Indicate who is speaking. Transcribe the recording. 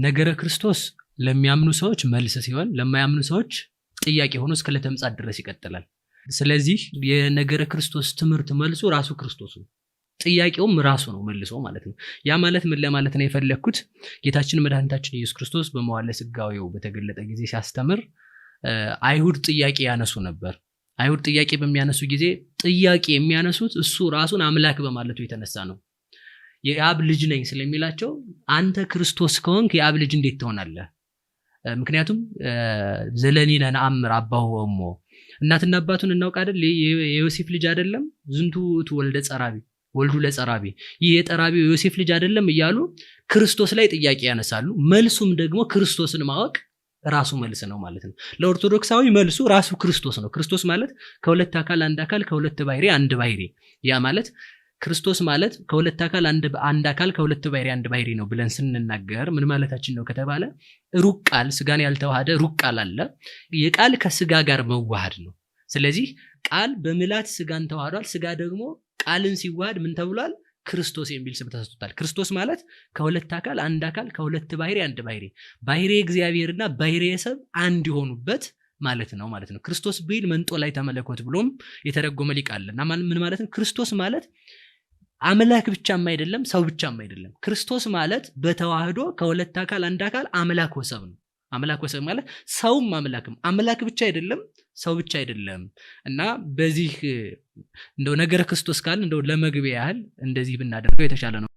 Speaker 1: ነገረ ክርስቶስ ለሚያምኑ ሰዎች መልስ ሲሆን ለማያምኑ ሰዎች ጥያቄ ሆኖ እስከ ለተምጻት ድረስ ይቀጥላል። ስለዚህ የነገረ ክርስቶስ ትምህርት መልሱ ራሱ ክርስቶስ ነው፣ ጥያቄውም ራሱ ነው መልሶ ማለት ነው። ያ ማለት ምን ለማለት ነው የፈለኩት? ጌታችን መድኃኒታችን ኢየሱስ ክርስቶስ በመዋዕለ ሥጋዌው በተገለጠ ጊዜ ሲያስተምር አይሁድ ጥያቄ ያነሱ ነበር። አይሁድ ጥያቄ በሚያነሱ ጊዜ ጥያቄ የሚያነሱት እሱ ራሱን አምላክ በማለቱ የተነሳ ነው። የአብ ልጅ ነኝ ስለሚላቸው አንተ ክርስቶስ ከሆንክ የአብ ልጅ እንዴት ትሆናለህ? ምክንያቱም ዘለኒነ ነአምር አባሁ ወእሞ፣ እናትና አባቱን እናውቅ አይደል? የዮሴፍ ልጅ አይደለም? ዝንቱ ወልደ ጸራቢ ወልዱ ለጸራቢ፣ ይህ የጠራቢው ዮሴፍ ልጅ አይደለም እያሉ ክርስቶስ ላይ ጥያቄ ያነሳሉ። መልሱም ደግሞ ክርስቶስን ማወቅ ራሱ መልስ ነው ማለት ነው። ለኦርቶዶክሳዊ መልሱ ራሱ ክርስቶስ ነው። ክርስቶስ ማለት ከሁለት አካል አንድ አካል ከሁለት ባህሪ አንድ ባህሪ። ያ ማለት ክርስቶስ ማለት ከሁለት አካል አንድ አካል ከሁለት ባህሪ አንድ ባህሪ ነው ብለን ስንናገር ምን ማለታችን ነው ከተባለ ሩቅ ቃል ስጋን ያልተዋሃደ ሩቅ ቃል አለ። የቃል ከስጋ ጋር መዋሃድ ነው። ስለዚህ ቃል በምላት ስጋን ተዋህዷል። ስጋ ደግሞ ቃልን ሲዋሃድ ምን ተብሏል? ክርስቶስ የሚል ስም ተሰጥቷል። ክርስቶስ ማለት ከሁለት አካል አንድ አካል ከሁለት ባህሪ አንድ ባህሪ፣ ባህሪ እግዚአብሔርና ባህሪ ሰብ አንድ የሆኑበት ማለት ነው ማለት ነው። ክርስቶስ ቢል መንጦ ላይ ተመለኮት ብሎም የተረጎመ ሊቅ አለና ምን ማለት ነው? ክርስቶስ ማለት አምላክ ብቻም አይደለም ሰው ብቻም አይደለም። ክርስቶስ ማለት በተዋህዶ ከሁለት አካል አንድ አካል አምላክ ወሰብ ነው። አምላክ ወሰብ ማለት ሰውም አምላክም፣ አምላክ ብቻ አይደለም ሰው ብቻ አይደለም። እና በዚህ እንደው ነገረ ክርስቶስ ካል እንደው ለመግቢያ ያህል እንደዚህ ብናደርገው የተሻለ ነው።